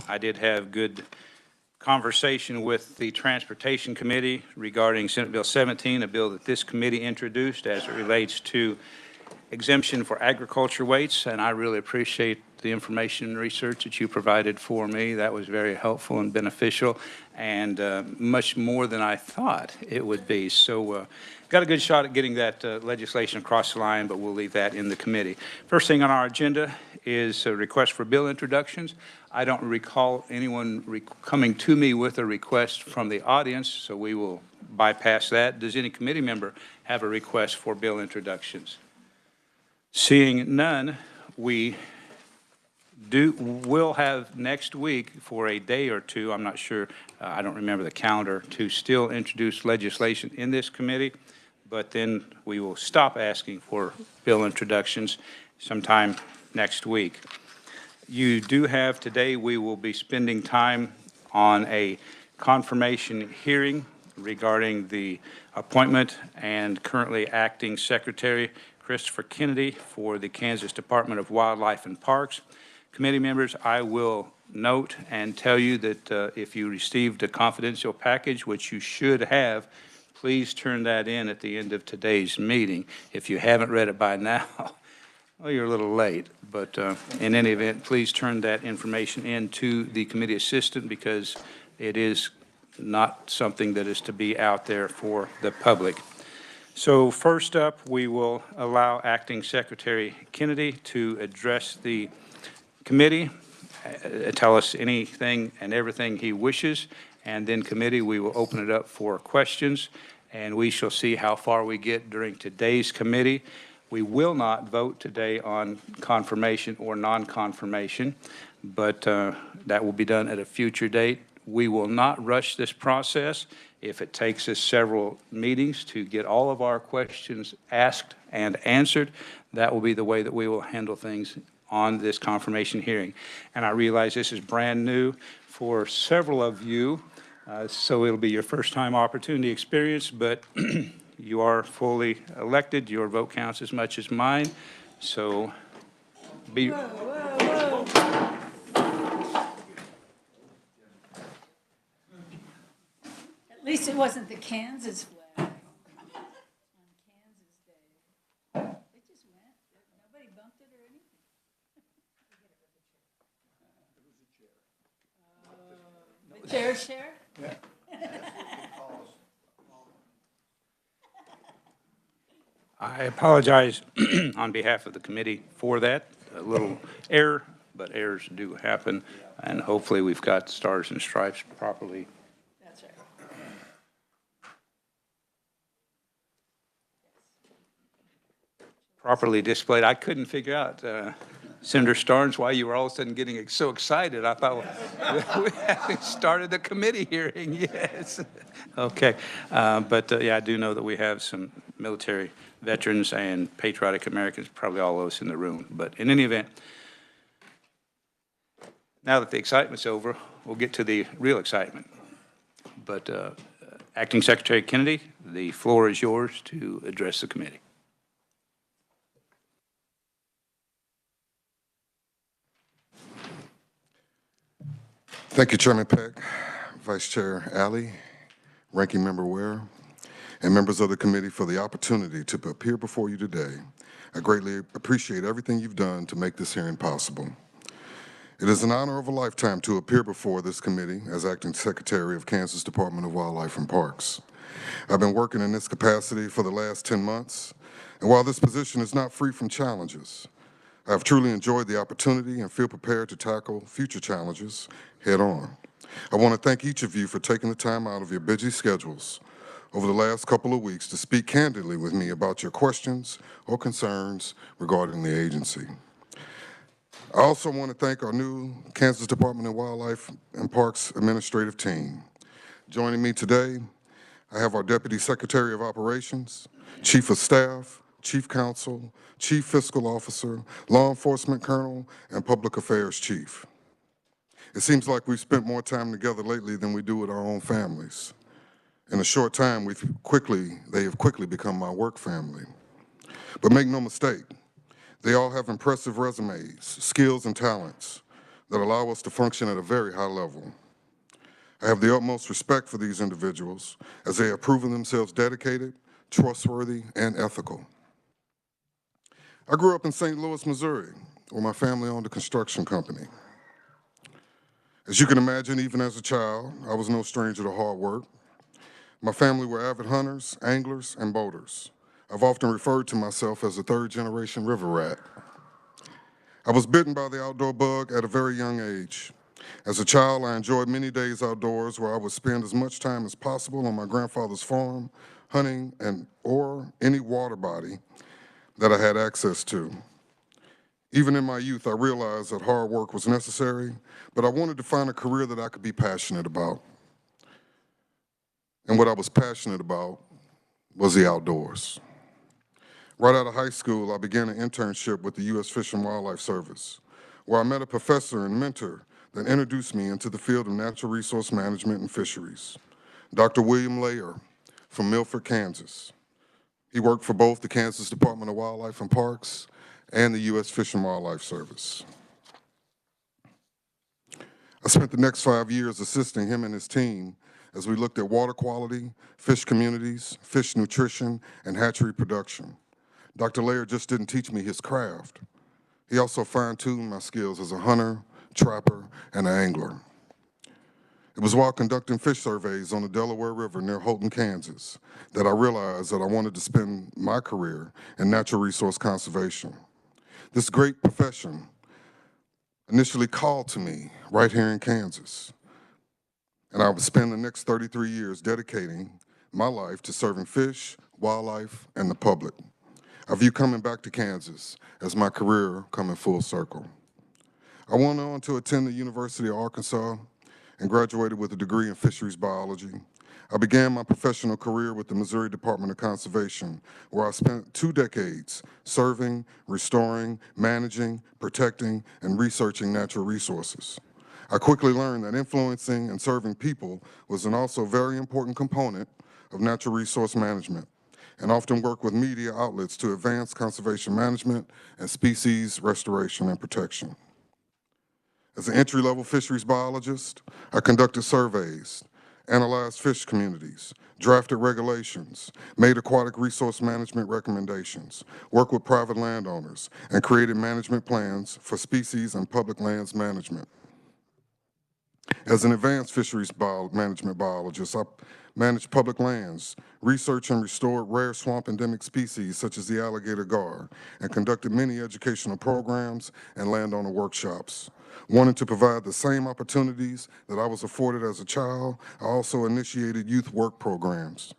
I did have good conversation with the Transportation Committee regarding Senate Bill 17, a bill that this committee introduced as it relates to exemption for agriculture weights, and I really appreciate the information and research that you provided for me. That was very helpful and beneficial, and much more than I thought it would be. So got a good shot at getting that legislation across the line, but we'll leave that in the committee. First thing on our agenda is a request for bill introductions. I don't recall anyone coming to me with a request from the audience, so we will bypass that. Does any committee member have a request for bill introductions? Seeing none, we will have next week for a day or two, I'm not sure, I don't remember the calendar, to still introduce legislation in this committee, but then we will stop asking for bill introductions sometime next week. You do have today, we will be spending time on a confirmation hearing regarding the appointment and currently acting Secretary Christopher Kennedy for the Kansas Department of Wildlife and Parks. Committee members, I will note and tell you that if you received a confidential package, which you should have, please turn that in at the end of today's meeting. If you haven't read it by now, well, you're a little late, but in any event, please turn that information in to the committee assistant because it is not something that is to be out there for the public. So first up, we will allow Acting Secretary Kennedy to address the committee, tell us anything and everything he wishes, and then committee, we will open it up for questions, and we shall see how far we get during today's committee. We will not vote today on confirmation or non-confirmation, but that will be done at a future date. We will not rush this process. If it takes us several meetings to get all of our questions asked and answered, that will be the way that we will handle things on this confirmation hearing. And I realize this is brand new for several of you, so it'll be your first time opportunity experience, but you are fully elected. Your vote counts as much as mine, so be... Whoa, whoa, whoa. At least it wasn't the Kansas flag on Kansas Day. It just went. Nobody bumped it or anything. The chair? Yeah. I apologize on behalf of the committee for that. A little error, but errors do happen, and hopefully we've got stars and stripes properly. That's right. Properly displayed. I couldn't figure out, Senator Starnes, why you were all of a sudden getting so excited. I thought, well, we haven't started the committee hearing. Yes. Okay. Yeah, I do know that we have some military veterans and patriotic Americans, probably all of us in the room. But in any event, now that the excitement's over, we'll get to the real excitement. But Acting Secretary Kennedy, the floor is yours to address the committee. Thank you, Chairman Peck, Vice Chair Alley, Ranking Member Ware, and members of the committee for the opportunity to appear before you today. I greatly appreciate everything you've done to make this hearing possible. It is an honor of a lifetime to appear before this committee as Acting Secretary of Kansas Department of Wildlife and Parks. I've been working in this capacity for the last 10 months, and while this position is not free from challenges, I've truly enjoyed the opportunity and feel prepared to tackle future challenges head on. I want to thank each of you for taking the time out of your busy schedules over the last couple of weeks to speak candidly with me about your questions or concerns regarding the agency. I also want to thank our new Kansas Department of Wildlife and Parks administrative team. Joining me today, I have our Deputy Secretary of Operations, Chief of Staff, Chief Counsel, Chief Fiscal Officer, Law Enforcement Colonel, and Public Affairs Chief. It seems like we've spent more time together lately than we do with our own families. In a short time, they have quickly become my work family. But make no mistake, they all have impressive resumes, skills, and talents that allow us to function at a very high level. I have the utmost respect for these individuals as they have proven themselves dedicated, trustworthy, and ethical. I grew up in St. Louis, Missouri, where my family owned a construction company. As you can imagine, even as a child, I was no stranger to hard work. My family were avid hunters, anglers, and boaters. I've often referred to myself as a third-generation river rat. I was bitten by the outdoor bug at a very young age. As a child, I enjoyed many days outdoors where I would spend as much time as possible on my grandfather's farm, hunting or any water body that I had access to. Even in my youth, I realized that hard work was necessary, but I wanted to find a career that I could be passionate about. And what I was passionate about was the outdoors. Right out of high school, I began an internship with the U.S. Fish and Wildlife Service, where I met a professor and mentor that introduced me into the field of natural resource management and fisheries, Dr. William Layer from Milford, Kansas. He worked for both the Kansas Department of Wildlife and Parks and the U.S. Fish and Wildlife Service. I spent the next 5 years assisting him and his team as we looked at water quality, fish communities, fish nutrition, and hatchery production. Dr. Laird just didn't teach me his craft. He also fine-tuned my skills as a hunter, trapper, and an angler. It was while conducting fish surveys on the Delaware River near Houghton, Kansas, that I realized that I wanted to spend my career in natural resource conservation. This great profession initially called to me right here in Kansas, and I would spend the next 33 years dedicating my life to serving fish, wildlife, and the public. I view coming back to Kansas as my career coming full circle. I went on to attend the University of Arkansas and graduated with a degree in fisheries biology. I began my professional career with the Missouri Department of Conservation, where I spent 2 decades serving, restoring, managing, protecting, and researching natural resources. I quickly learned that influencing and serving people was an also very important component of natural resource management, and often worked with media outlets to advance conservation management and species restoration and protection. As an entry-level fisheries biologist, I conducted surveys, analyzed fish communities, drafted regulations, made aquatic resource management recommendations, worked with private landowners, and created management plans for species and public lands management. As an advanced fisheries management biologist, I managed public lands, researched and restored rare swamp endemic species such as the alligator gar, and conducted many educational programs and landowner workshops. Wanting to provide the same opportunities that I was afforded as a child, I also initiated youth work programs.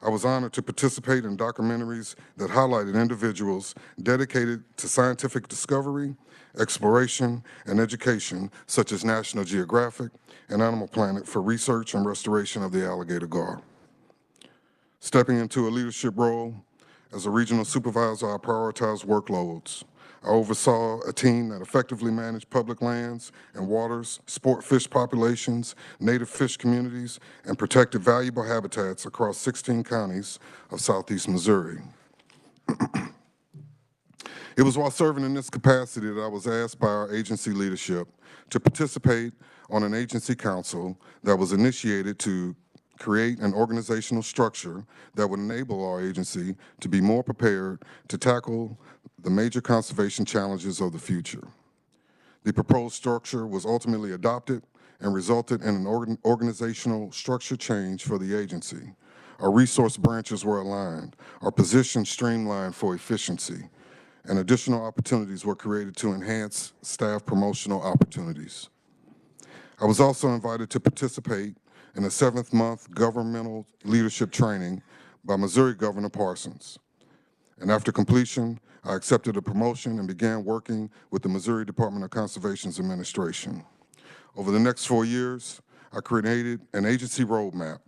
I was honored to participate in documentaries that highlighted individuals dedicated to scientific discovery, exploration, and education, such as National Geographic and Animal Planet, for research and restoration of the alligator gar. Stepping into a leadership role as a regional supervisor, I prioritized workloads. I oversaw a team that effectively managed public lands and waters, sport fish populations, native fish communities, and protected valuable habitats across 16 counties of southeast Missouri. It was while serving in this capacity that I was asked by our agency leadership to participate on an agency council that was initiated to create an organizational structure that would enable our agency to be more prepared to tackle the major conservation challenges of the future. The proposed structure was ultimately adopted and resulted in an organizational structure change for the agency. Our resource branches were aligned, our positions streamlined for efficiency, and additional opportunities were created to enhance staff promotional opportunities. I was also invited to participate in a 7th-month governmental leadership training by Missouri Governor Parsons. And after completion, I accepted a promotion and began working with the Missouri Department of Conservation's administration. Over the next 4 years, I created an agency roadmap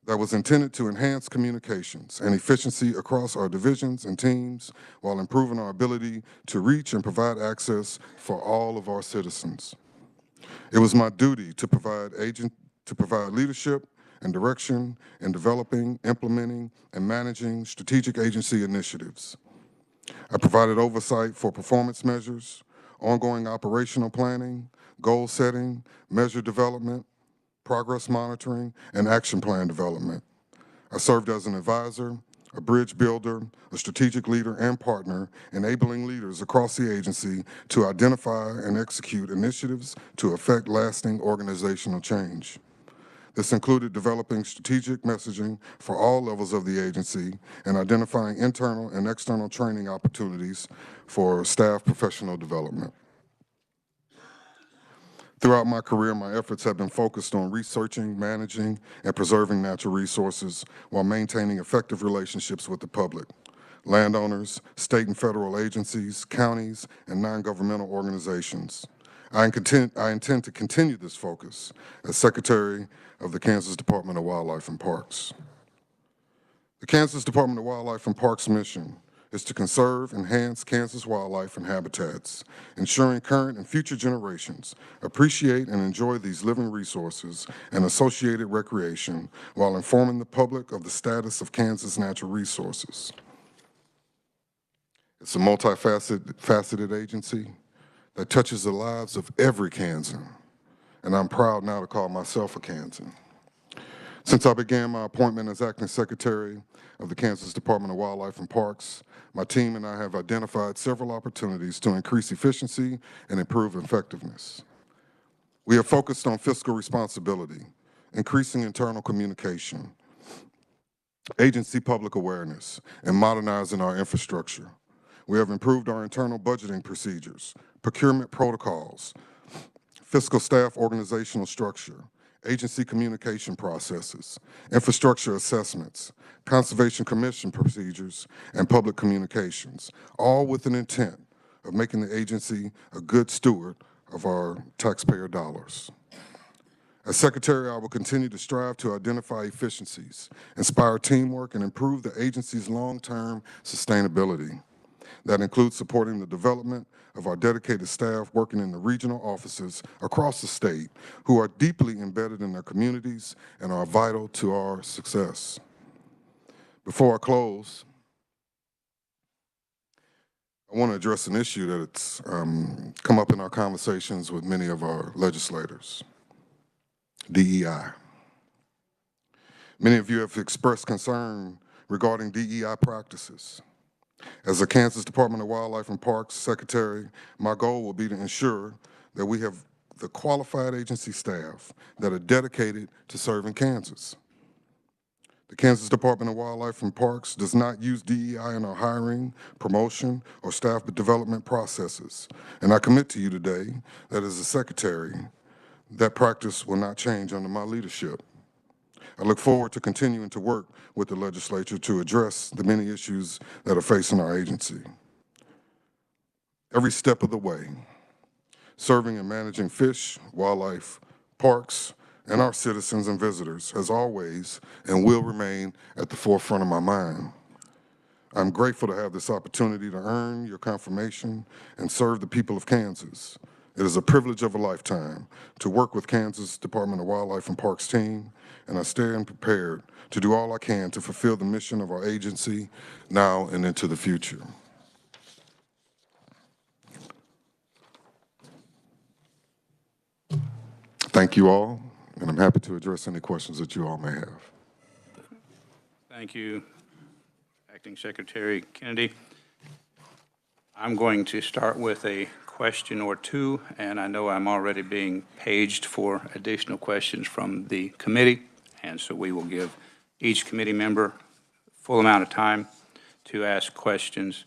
that was intended to enhance communications and efficiency across our divisions and teams while improving our ability to reach and provide access for all of our citizens. It was my duty to provide leadership and direction in developing, implementing, and managing strategic agency initiatives. I provided oversight for performance measures, ongoing operational planning, goal setting, measure development, progress monitoring, and action plan development. I served as an advisor, a bridge builder, a strategic leader, and partner, enabling leaders across the agency to identify and execute initiatives to effect lasting organizational change. This included developing strategic messaging for all levels of the agency and identifying internal and external training opportunities for staff professional development. Throughout my career, my efforts have been focused on researching, managing, and preserving natural resources while maintaining effective relationships with the public, landowners, state and federal agencies, counties, and non-governmental organizations. I intend to continue this focus as Secretary of the Kansas Department of Wildlife and Parks. The Kansas Department of Wildlife and Parks mission is to conserve, enhance Kansas wildlife and habitats, ensuring current and future generations appreciate and enjoy these living resources and associated recreation while informing the public of the status of Kansas natural resources. It's a multifaceted agency that touches the lives of every Kansan, and I'm proud now to call myself a Kansan. Since I began my appointment as acting secretary of the Kansas Department of Wildlife and Parks, my team and I have identified several opportunities to increase efficiency and improve effectiveness. We have focused on fiscal responsibility, increasing internal communication, agency public awareness, and modernizing our infrastructure. We have improved our internal budgeting procedures, procurement protocols, fiscal staff organizational structure, agency communication processes, infrastructure assessments, conservation commission procedures, and public communications, all with an intent of making the agency a good steward of our taxpayer dollars. As Secretary, I will continue to strive to identify efficiencies, inspire teamwork, and improve the agency's long-term sustainability. That includes supporting the development of our dedicated staff working in the regional offices across the state who are deeply embedded in their communities and are vital to our success. Before I close, I want to address an issue that's come up in our conversations with many of our legislators, DEI. Many of you have expressed concern regarding DEI practices. As the Kansas Department of Wildlife and Parks Secretary, my goal will be to ensure that we have the qualified agency staff that are dedicated to serving Kansas. The Kansas Department of Wildlife and Parks does not use DEI in our hiring, promotion, or staff development processes. And I commit to you today that as a secretary, that practice will not change under my leadership. I look forward to continuing to work with the legislature to address the many issues that are facing our agency. Every step of the way, serving and managing fish, wildlife, parks, and our citizens and visitors has always and will remain at the forefront of my mind. I'm grateful to have this opportunity to earn your confirmation and serve the people of Kansas. It is a privilege of a lifetime to work with Kansas Department of Wildlife and Parks team, and I stand prepared to do all I can to fulfill the mission of our agency now and into the future. Thank you all, and I'm happy to address any questions that you all may have. Thank you, Acting Secretary Kennedy. I'm going to start with a question or two, and I know I'm already being paged for additional questions from the committee, and so we will give each committee member full amount of time to ask questions.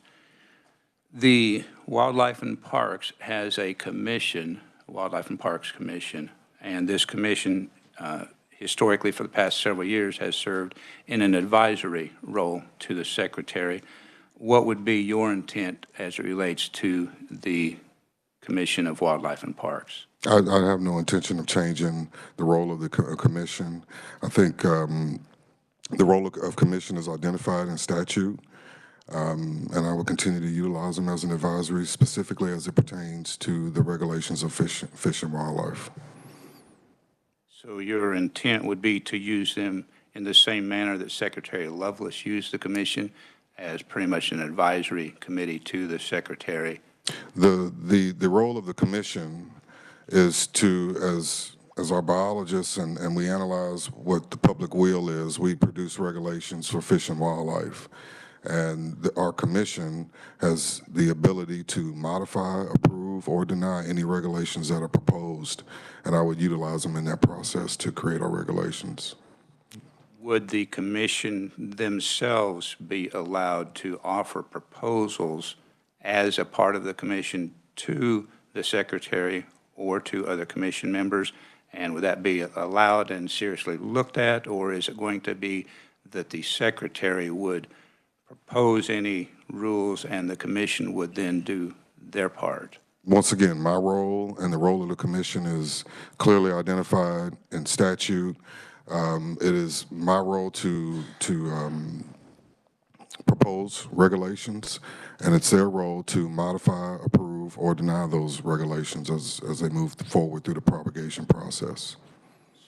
The Wildlife and Parks has a commission, Wildlife and Parks Commission, and this commission historically for the past several years has served in an advisory role to the Secretary. What would be your intent as it relates to the Commission of Wildlife and Parks? I have no intention of changing the role of the commission. I think the role of commission is identified in statute, and I will continue to utilize them as an advisory, specifically as it pertains to the regulations of fish and wildlife. So your intent would be to use them in the same manner that Secretary Lovelace used the commission, as pretty much an advisory committee to the Secretary? The role of the commission is to, as our biologists and we analyze what the public will is, we produce regulations for fish and wildlife. And our commission has the ability to modify, approve, or deny any regulations that are proposed, and I would utilize them in that process to create our regulations. Would the commission themselves be allowed to offer proposals as a part of the commission to the secretary or to other commission members? And would that be allowed and seriously looked at, or is it going to be that the secretary would propose any rules and the commission would then do their part? Once again, my role and the role of the commission is clearly identified in statute. It is my role to propose regulations, and it's their role to modify, approve, or deny those regulations as they move forward through the propagation process.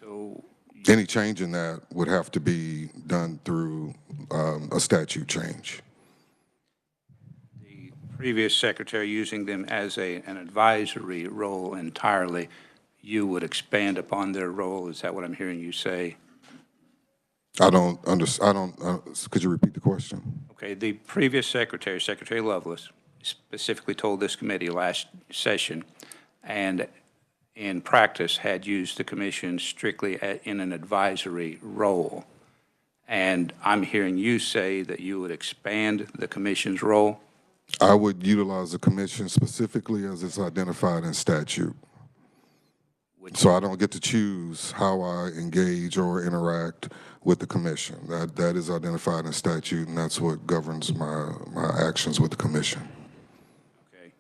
So Any change in that would have to be done through a statute change. the previous secretary using them as an advisory role entirely, you would expand upon their role? Is that what I'm hearing you say? Could you repeat the question? Okay, the previous secretary, Secretary Lovelace, specifically told this committee last session, and in practice had used the commission strictly in an advisory role. And I'm hearing you say that you would expand the commission's role? I would utilize the commission specifically as it's identified in statute. So I don't get to choose how I engage or interact with the commission. That is identified in statute, and that's what governs my actions with the commission. Okay,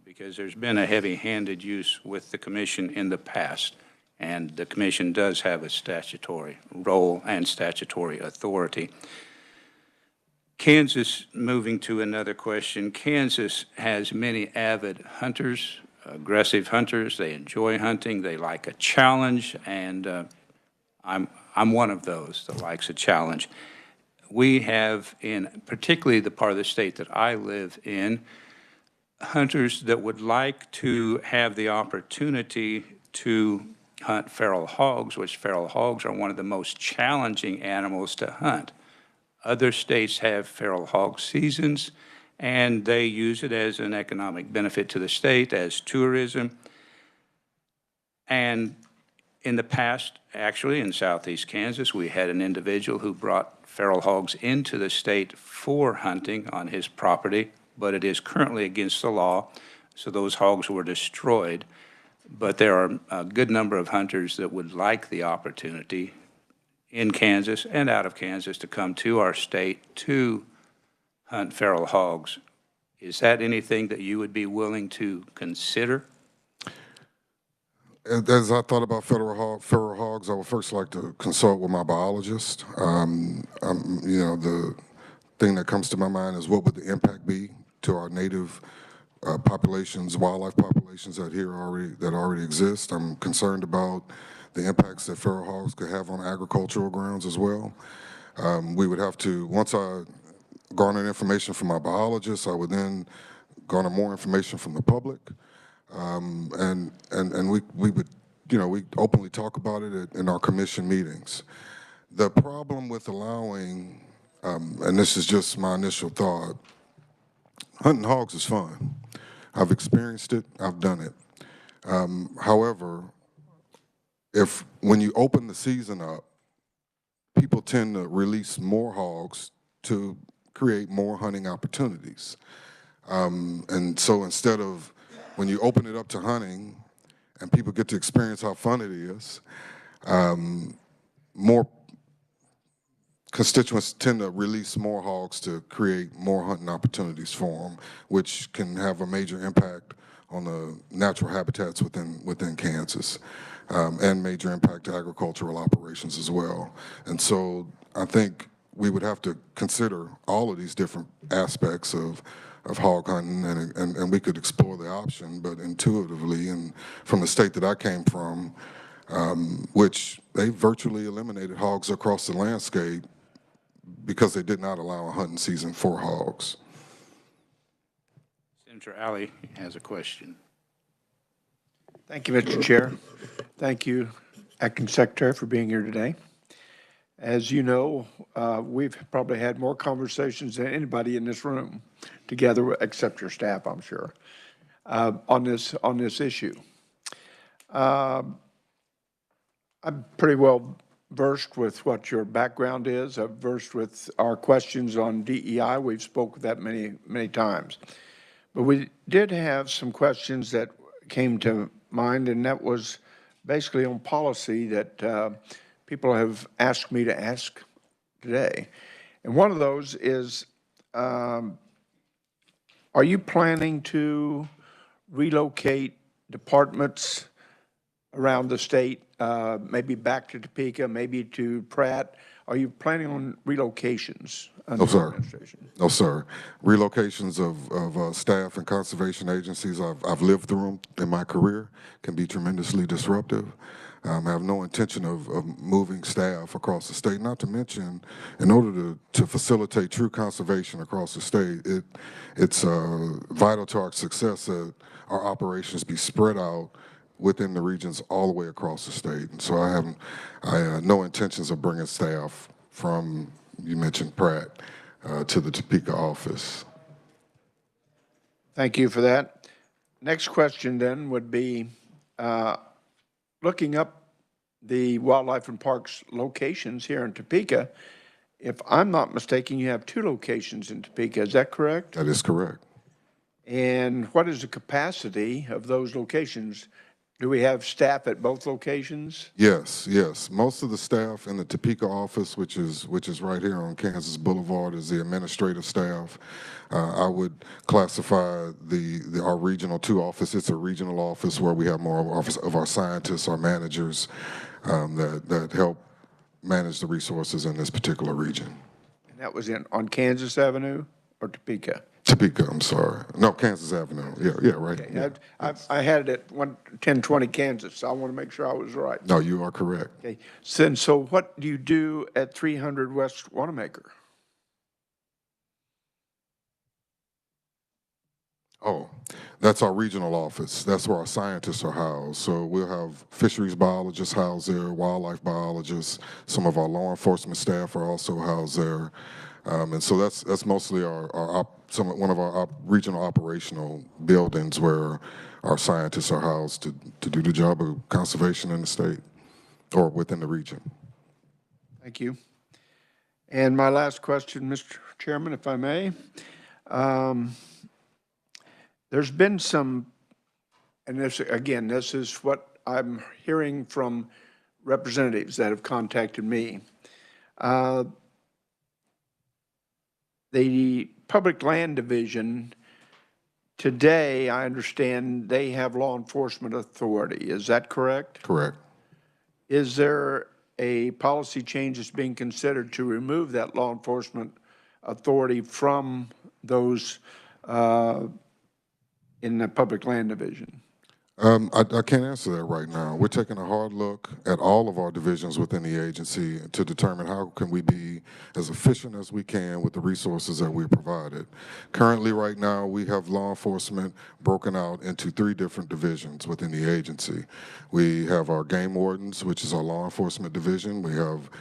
because there's been a heavy-handed use with the commission in the past, and the commission does have a statutory role and statutory authority. Kansas, moving to another question, Kansas has many avid hunters, aggressive hunters. They enjoy hunting. They like a challenge, and I'm one of those that likes a challenge. We have, in particularly the part of the state that I live in, hunters that would like to have the opportunity to hunt feral hogs, which feral hogs are one of the most challenging animals to hunt. Other states have feral hog seasons, and they use it as an economic benefit to the state, as tourism. And in the past, actually, in southeast Kansas, we had an individual who brought feral hogs into the state for hunting on his property, but it is currently against the law, so those hogs were destroyed. But there are a good number of hunters that would like the opportunity in Kansas and out of Kansas to come to our state to hunt feral hogs. Is that anything that you would be willing to consider? As I thought about feral hogs, I would first like to consult with my biologist. The thing that comes to my mind is what would the impact be to our native populations, wildlife populations that already exist. I'm concerned about the impacts that feral hogs could have on agricultural grounds as well. We would have to, once I garner information from my biologist, I would then garner more information from the public. And we would, we openly talk about it in our commission meetings. The problem with allowing, and this is just my initial thought, hunting hogs is fun. I've experienced it, I've done it. However, when you open the season up, people tend to release more hogs to create more hunting opportunities. And so instead of, when you open it up to hunting and people get to experience how fun it is, more constituents tend to release more hogs to create more hunting opportunities for them, which can have a major impact on the natural habitats within Kansas, and major impact to agricultural operations as well. And so I think we would have to consider all of these different aspects of hog hunting, and we could explore the option, but intuitively, and from the state that I came from, which they virtually eliminated hogs across the landscape because they did not allow a hunting season for hogs. Senator Alley has a question. Thank you, Mr. Chair. Thank you, Acting Secretary, for being here today. As you know, we've probably had more conversations than anybody in this room together, except your staff, I'm sure, on this issue. I'm pretty well versed with what your background is. I'm versed with our questions on DEI. We've spoken that many times. But we did have some questions that came to mind, and that was basically on policy that people have asked me to ask today. And one of those is, are you planning to relocate departments around the state, maybe back to Topeka, maybe to Pratt? Are you planning on relocations? No, sir. No, sir. Relocations of staff and conservation agencies, I've lived through them in my career, can be tremendously disruptive. I have no intention of moving staff across the state, not to mention, in order to facilitate true conservation across the state, it's vital to our success that our operations be spread out within the regions all the way across the state. And so I have no intentions of bringing staff from, you mentioned Pratt, to the Topeka office. Thank you for that. Next question then would be, looking up the Wildlife and Parks locations here in Topeka, if I'm not mistaken, you have 2 locations in Topeka, is that correct? That is correct. And what is the capacity of those locations? Do we have staff at both locations? Yes, yes. Most of the staff in the Topeka office, which is right here on Kansas Boulevard, is the administrative staff. I would classify our regional 2 office. It's a regional office where we have more of our scientists, our managers that help manage the resources in this particular region. And that was on Kansas Avenue or Topeka? Topeka, I'm sorry. No, Kansas Avenue. Yeah, right. Okay. Yeah. I had it at 1020 Kansas, so I want to make sure I was right. No, you are correct. Okay. So what do you do at 300 West Wanamaker? Oh, that's our regional office. That's where our scientists are housed. So we'll have fisheries biologists housed there, wildlife biologists. Some of our law enforcement staff are also housed there. And so that's mostly one of our regional operational buildings where our scientists are housed to do the job of conservation in the state or within the region. Thank you. And my last question, Mr. Chairman, if I may. There's been some, and this is what I'm hearing from representatives that have contacted me. The Public Land Division, today, I understand they have law enforcement authority. Is that correct? Correct. Is there a policy change that's being considered to remove that law enforcement authority from those in the Public Land Division? I can't answer that right now. We're taking a hard look at all of our divisions within the agency to determine how can we be as efficient as we can with the resources that we're provided. Currently, right now, we have law enforcement broken out into 3 different divisions within the agency. We have our game wardens, which is our law enforcement division. We have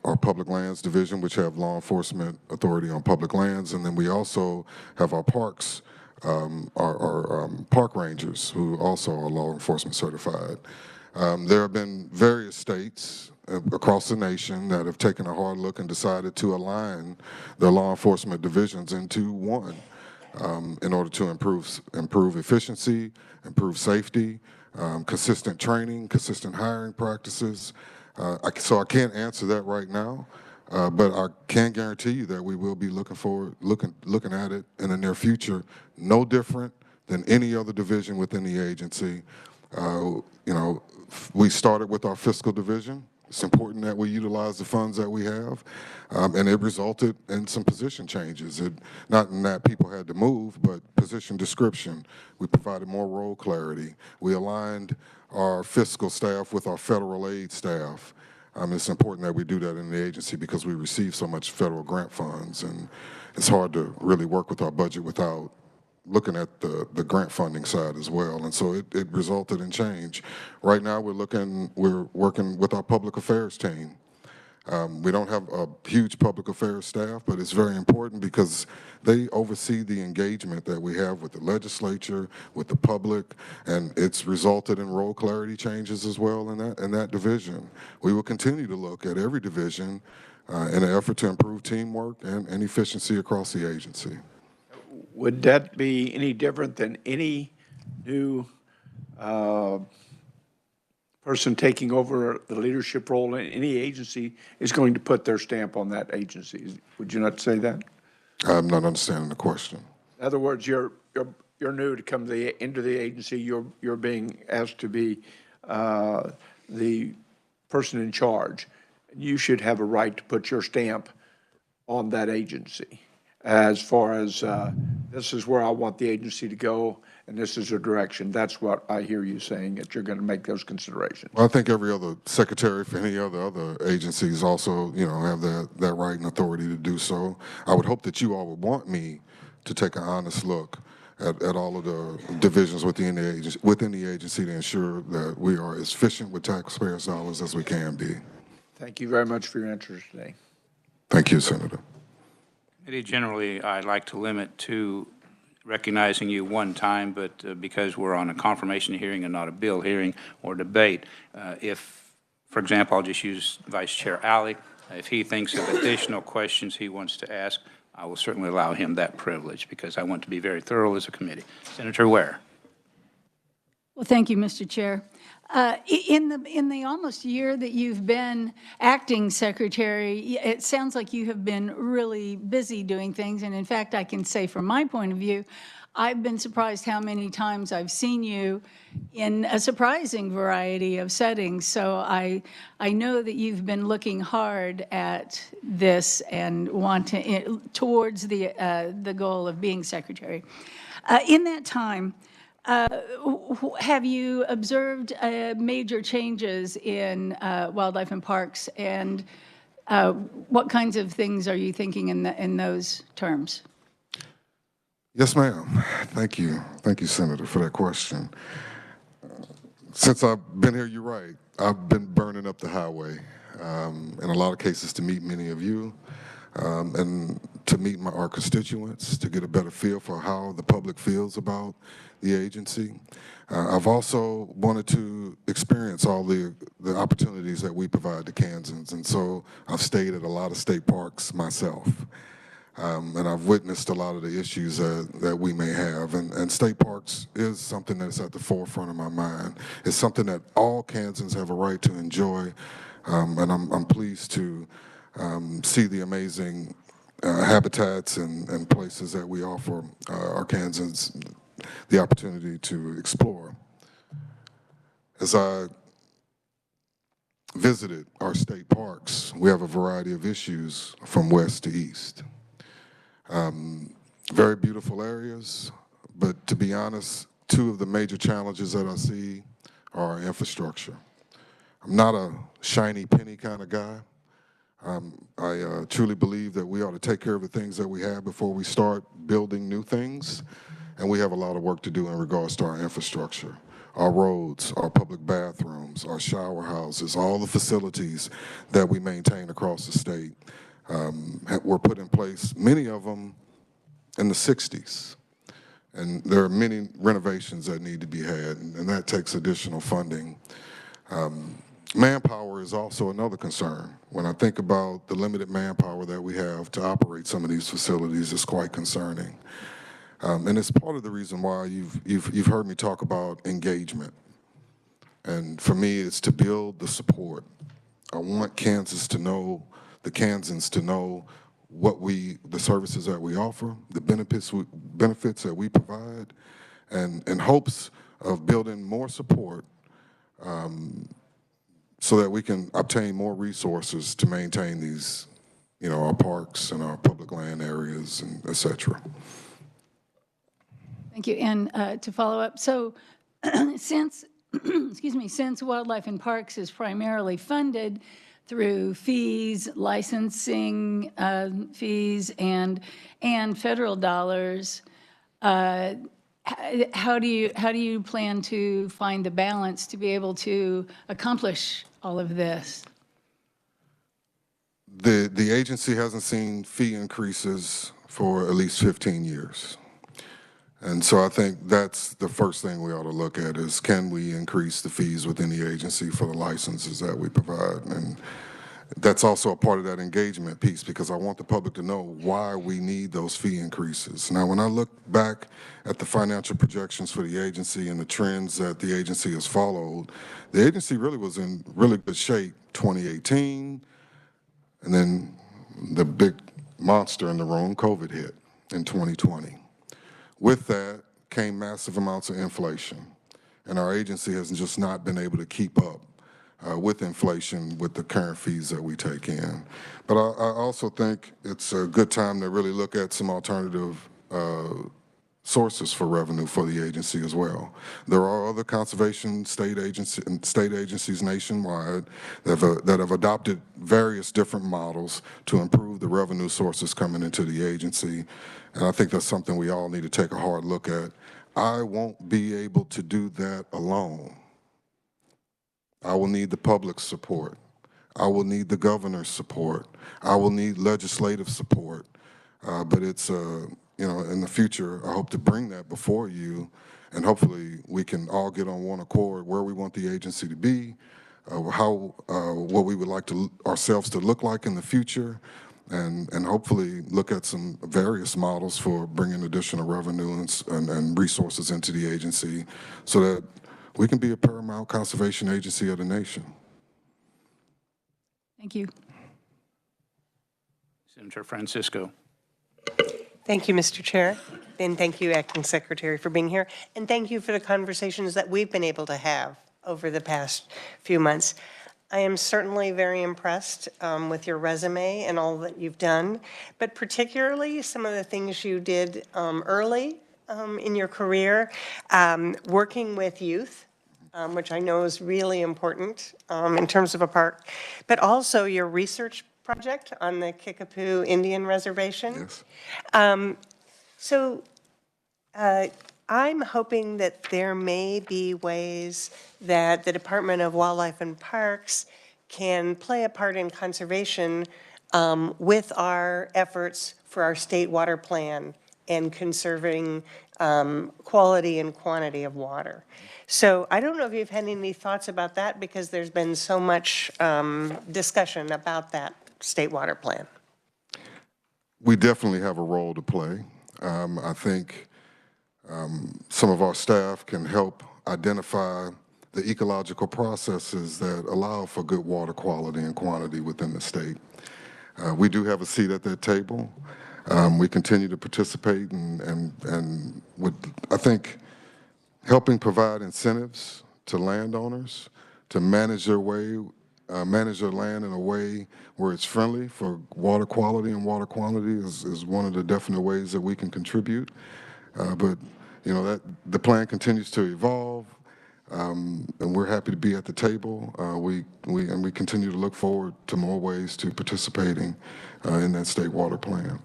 our public lands division, which have law enforcement authority on public lands. And then we also have our parks, our park rangers, who also are law enforcement certified. There have been various states across the nation that have taken a hard look and decided to align their law enforcement divisions into one in order to improve efficiency, improve safety, consistent training, consistent hiring practices. So I can't answer that right now. But I can guarantee you that we will be looking at it in the near future, no different than any other division within the agency. We started with our fiscal division. It's important that we utilize the funds that we have, and it resulted in some position changes. Not in that people had to move, but position description. We provided more role clarity. We aligned our fiscal staff with our federal aid staff. It's important that we do that in the agency because we receive so much federal grant funds, and it's hard to really work with our budget without looking at the grant funding side as well. And so it resulted in change. Right now, we're working with our public affairs team. We don't have a huge public affairs staff, but it's very important because they oversee the engagement that we have with the legislature, with the public, and it's resulted in role clarity changes as well in that division. We will continue to look at every division in an effort to improve teamwork and efficiency across the agency. Would that be any different than any new person taking over the leadership role in any agency is going to put their stamp on that agency? Would you not say that? I'm not understanding the question. In other words, you're new to come into the agency. You're being asked to be the person in charge. You should have a right to put your stamp on that agency as far as this is where I want the agency to go and this is a direction. That's what I hear you saying, that you're going to make those considerations. Well, I think every other secretary for any other agencies also, have that right and authority to do so. I would hope that you all would want me to take an honest look at all of the divisions within the agency to ensure that we are as efficient with taxpayers' dollars as we can be. Thank you very much for your answers today. Thank you, Senator. Generally, I'd like to limit to recognizing you one time, but because we're on a confirmation hearing and not a bill hearing or debate, if, for example, I'll just use Vice Chair Alley, if he thinks of additional questions he wants to ask, I will certainly allow him that privilege because I want to be very thorough as a committee. Senator Ware. Well, thank you, Mr. Chair. In the almost year that you've been acting secretary, it sounds like you have been really busy doing things. And in fact, I can say from my point of view, I've been surprised how many times I've seen you in a surprising variety of settings. So I know that you've been looking hard at this and towards the goal of being secretary. In that time, have you observed major changes in wildlife and parks, and what kinds of things are you thinking in those terms? Yes, ma'am. Thank you. Thank you, Senator, for that question. Since I've been here, you're right. I've been burning up the highway in a lot of cases to meet many of you and to meet our constituents, to get a better feel for how the public feels about the agency. I've also wanted to experience all the opportunities that we provide to Kansans, and so I've stayed at a lot of state parks myself. And I've witnessed a lot of the issues that we may have. And state parks is something that's at the forefront of my mind. It's something that all Kansans have a right to enjoy. And I'm pleased to see the amazing habitats and places that we offer our Kansans the opportunity to explore. As I visited our state parks, we have a variety of issues from west to east. Very beautiful areas, but to be honest, two of the major challenges that I see are our infrastructure. I'm not a shiny penny kind of guy. I truly believe that we ought to take care of the things that we have before we start building new things, and we have a lot of work to do in regards to our infrastructure. Our roads, our public bathrooms, our shower houses, all the facilities that we maintain across the state were put in place, many of them in the 60s. And there are many renovations that need to be had, and that takes additional funding. Manpower is also another concern. When I think about the limited manpower that we have to operate some of these facilities, it's quite concerning. And it's part of the reason why you've heard me talk about engagement. And for me, it's to build the support. I want Kansas to know, the Kansans to know the services that we offer, the benefits that we provide, and in hopes of building more support so that we can obtain more resources to maintain these, our parks and our public land areas, and et cetera. Thank you. And to follow up, so since Wildlife and Parks is primarily funded through fees, licensing fees, and federal dollars, How do you plan to find the balance to be able to accomplish all of this? The agency hasn't seen fee increases for at least 15 years. And so I think that's the first thing we ought to look at is, can we increase the fees within the agency for the licenses that we provide? And that's also a part of that engagement piece, because I want the public to know why we need those fee increases. Now, when I look back at the financial projections for the agency and the trends that the agency has followed, the agency really was in really good shape 2018, and then the big monster in the room, COVID, hit in 2020. With that came massive amounts of inflation, and our agency has just not been able to keep up with inflation with the current fees that we take in. But I also think it's a good time to really look at some alternative sources for revenue for the agency as well. There are other conservation state agencies nationwide that have adopted various different models to improve the revenue sources coming into the agency. And I think that's something we all need to take a hard look at. I won't be able to do that alone. I will need the public's support. I will need the governor's support. I will need legislative support. But it's, you know, in the future, I hope to bring that before you, and hopefully we can all get on one accord where we want the agency to be, what we would like ourselves to look like in the future, and hopefully look at some various models for bringing additional revenue and resources into the agency so that we can be a paramount conservation agency of the nation. Thank you. Senator Francisco. Thank you, Mr. Chair, and thank you, Acting Secretary, for being here, and thank you for the conversations that we've been able to have over the past few months. I am certainly very impressed with your resume and all that you've done, but particularly some of the things you did early in your career, working with youth, which I know is really important in terms of a park, but also your research project on the Kickapoo Indian Reservation. Yes. I'm hoping that there may be ways that the Department of Wildlife and Parks can play a part in conservation with our efforts for our state water plan and conserving quality and quantity of water. So I don't know if you've had any thoughts about that, because there's been so much discussion about that state water plan. We definitely have a role to play. I think some of our staff can help identify the ecological processes that allow for good water quality and quantity within the state. We do have a seat at that table. We continue to participate and with, I think, helping provide incentives to landowners to manage their land in a way where it's friendly for water quality and water quantity is one of the definite ways that we can contribute. But you know, that the plan continues to evolve, and we're happy to be at the table. We continue to look forward to more ways to participating in that state water plan.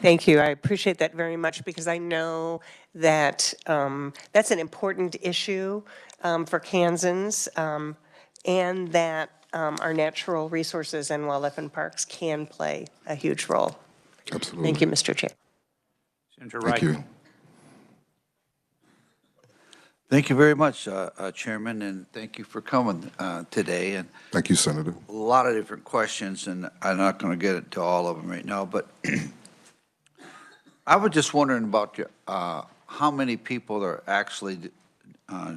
Thank you. I appreciate that very much, because I know that that's an important issue for Kansans, and that our natural resources and wildlife and parks can play a huge role. Absolutely. Thank you, Mr. Chair. Senator Wright. Thank you. Thank you very much, Chairman, and thank you for coming today. And Thank you, Senator. a lot of different questions, and I'm not going to get into all of them right now, but I was just wondering about how many people are actually do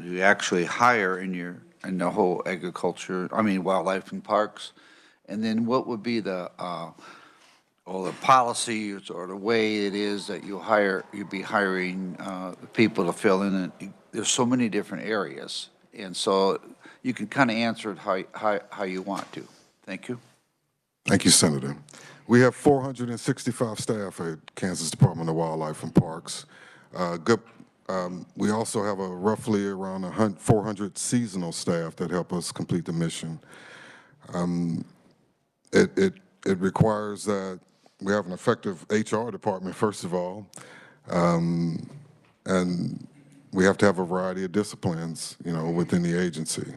you actually hire in the whole agriculture, wildlife and parks, and then what would be the policies or the way it is that you'd be hiring people to fill in it. There's so many different areas, and so you can kind of answer it how you want to. Thank you. Thank you, Senator. We have 465 staff at Kansas Department of Wildlife and Parks. We also have roughly around 400 seasonal staff that help us complete the mission. It requires that we have an effective HR department, first of all, and we have to have a variety of disciplines, within the agency.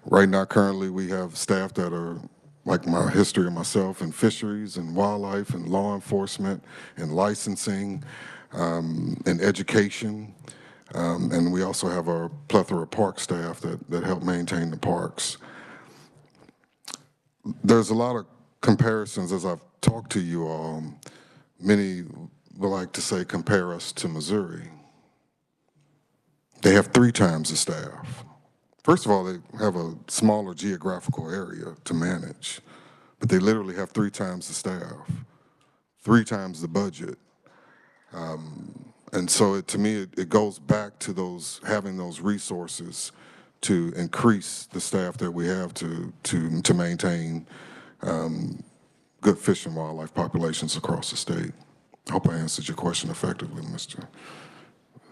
Right now, currently, we have staff that are like my history of myself in fisheries and wildlife and law enforcement and licensing and education. And we also have our plethora of park staff that help maintain the parks. There's a lot of comparisons as I've talked to you all. Many would like to say compare us to Missouri. They have 3 times the staff. First of all, they have a smaller geographical area to manage, but they literally have 3 times the staff, 3 times the budget. And so to me, it goes back to having those resources to increase the staff that we have to maintain good fish and wildlife populations across the state. I hope I answered your question effectively, Mr.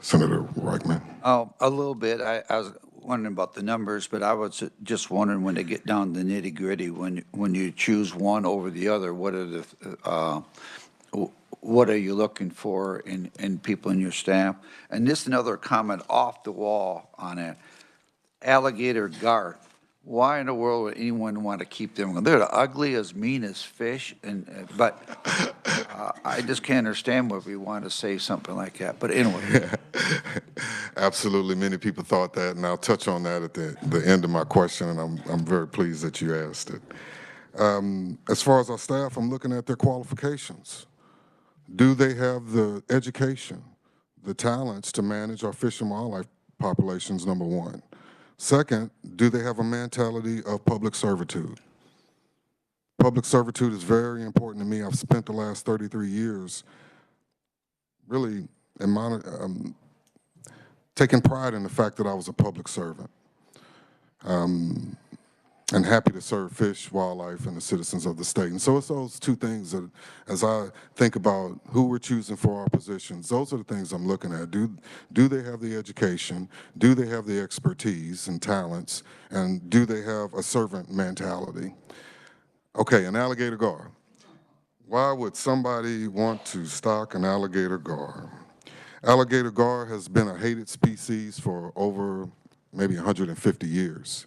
Senator Reichman. Oh, a little bit. I was wondering about the numbers, but I was just wondering when they get down to the nitty gritty, when you choose one over the other, what are you looking for in people in your staff? And just another comment off the wall on it. Alligator gar. Why in the world would anyone want to keep them? They're the ugliest, meanest fish, but I just can't understand why we want to say something like that. But anyway. Absolutely, many people thought that, and I'll touch on that at the end of my question, and I'm very pleased that you asked it. As far as our staff, I'm looking at their qualifications. Do they have the education, the talents to manage our fish and wildlife populations, number one? Second, do they have a mentality of public servitude? Public servitude is very important to me. I've spent the last 33 years really taking pride in the fact that I was a public servant. And happy to serve fish, wildlife, and the citizens of the state. And so it's those 2 things that, as I think about who we're choosing for our positions, those are the things I'm looking at. Do they have the education? Do they have the expertise and talents? And do they have a servant mentality? Okay, an alligator gar. Why would somebody want to stock an alligator gar? Alligator gar has been a hated species for over maybe 150 years.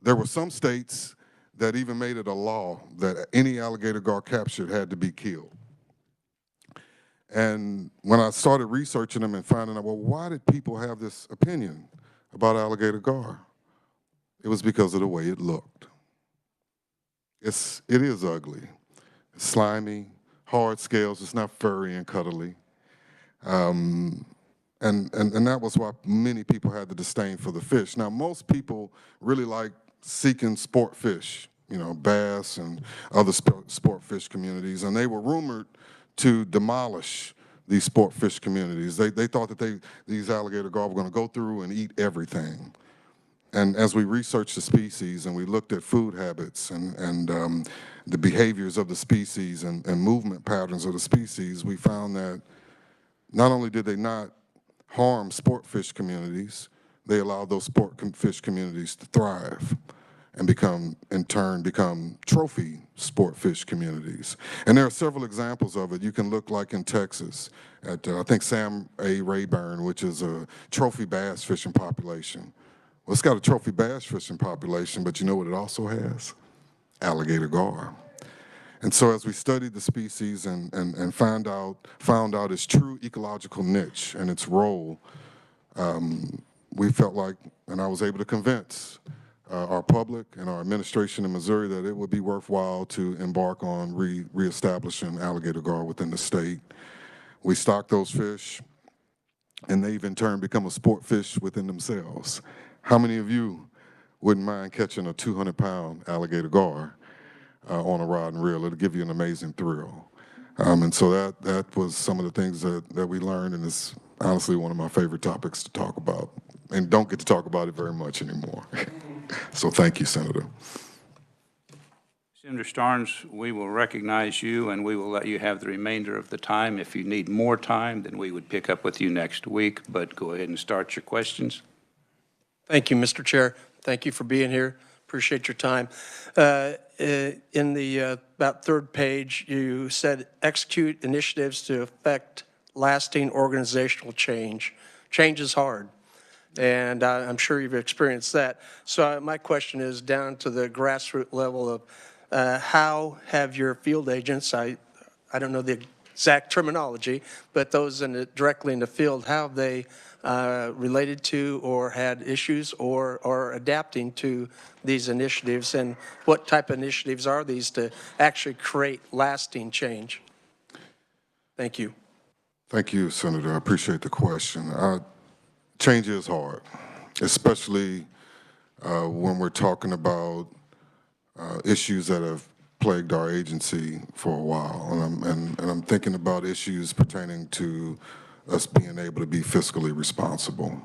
There were some states that even made it a law that any alligator gar captured had to be killed. And when I started researching them and finding out, well, why did people have this opinion about alligator gar? It was because of the way it looked. It is ugly. It's slimy, hard scales. It's not furry and cuddly. And that was why many people had the disdain for the fish. Now, most people really like seeking sport fish, bass and other sport fish communities, and they were rumored to demolish these sport fish communities. They thought that these alligator gar were going to go through and eat everything. And as we researched the species and we looked at food habits and the behaviors of the species and movement patterns of the species, we found that not only did they not harm sport fish communities, they allowed those sport fish communities to thrive and in turn become trophy sport fish communities. And there are several examples of it. You can look like in Texas at, I think, Sam A. Rayburn, which is a trophy bass fishing population. Well, it's got a trophy bass fishing population, but you know what it also has? Alligator gar. And so as we studied the species and found out its true ecological niche and its role, we felt like, and I was able to convince our public and our administration in Missouri that it would be worthwhile to embark on reestablishing alligator gar within the state. We stock those fish, and they've in turn become a sport fish within themselves. How many of you wouldn't mind catching a 200-pound alligator gar on a rod and reel? It'll give you an amazing thrill. And so that was some of the things that we learned, and it's honestly one of my favorite topics to talk about, and don't get to talk about it very much anymore. So thank you, Senator. Senator Starnes, we will recognize you, and we will let you have the remainder of the time. If you need more time, then we would pick up with you next week, but go ahead and start your questions. Thank you, Mr. Chair. Thank you for being here. Appreciate your time. In the about third page, you said execute initiatives to affect lasting organizational change. Change is hard, and I'm sure you've experienced that. So my question is down to the grassroots level of how have your field agents, I don't know the exact terminology, but those directly in the field, how have they related to or had issues or are adapting to these initiatives, and what type of initiatives are these to actually create lasting change? Thank you. Thank you, Senator. I appreciate the question. Change is hard, especially when we're talking about issues that have plagued our agency for a while. And I'm thinking about issues pertaining to us being able to be fiscally responsible.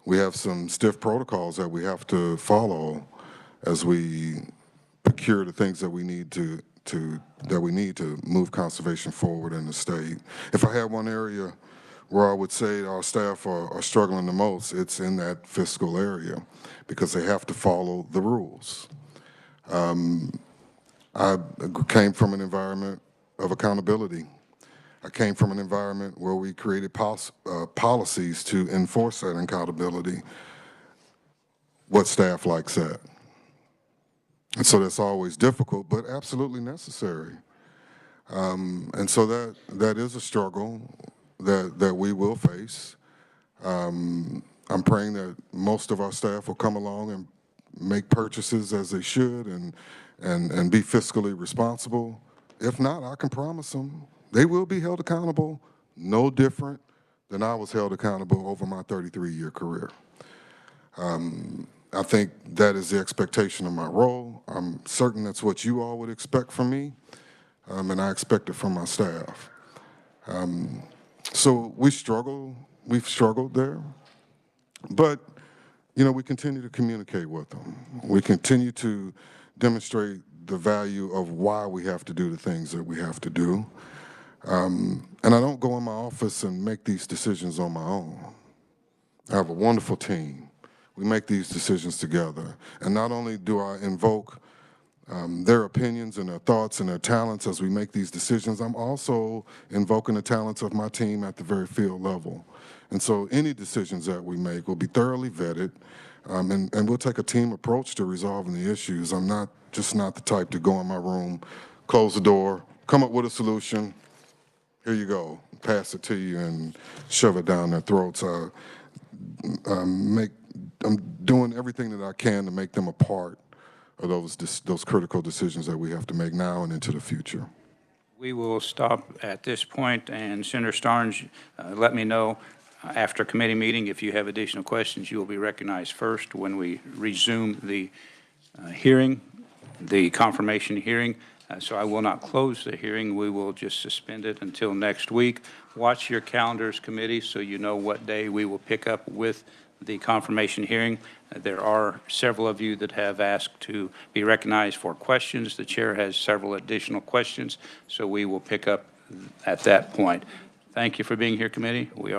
We have some stiff protocols that we have to follow as we procure the things that we need to move conservation forward in the state. If I had one area where I would say our staff are struggling the most, it's in that fiscal area because they have to follow the rules. I came from an environment of accountability. I came from an environment where we created policies to enforce that accountability. What staff likes that? And so that's always difficult, but absolutely necessary. And so that is a struggle that we will face. I'm praying that most of our staff will come along and make purchases as they should and be fiscally responsible. If not, I can promise them they will be held accountable, no different than I was held accountable over my 33-year career. I think that is the expectation of my role. I'm certain that's what you all would expect from me, and I expect it from my staff. So we've struggled there, but we continue to communicate with them. We continue to demonstrate the value of why we have to do the things that we have to do. And I don't go in my office and make these decisions on my own. I have a wonderful team. We make these decisions together. And not only do I invoke their opinions and their thoughts and their talents as we make these decisions, I'm also invoking the talents of my team at the very field level. And so any decisions that we make will be thoroughly vetted, and we'll take a team approach to resolving the issues. I'm just not the type to go in my room, close the door, come up with a solution, here you go, pass it to you and shove it down their throats. I'm doing everything that I can to make them a part of those critical decisions that we have to make now and into the future. We will stop at this point, and Senator Starnes, let me know after committee meeting if you have additional questions. You will be recognized first when we resume the hearing, the confirmation hearing. So I will not close the hearing. We will just suspend it until next week. Watch your calendars, committee, so you know what day we will pick up with the confirmation hearing. There are several of you that have asked to be recognized for questions. The chair has several additional questions, so we will pick up at that point. Thank you for being here, committee. We are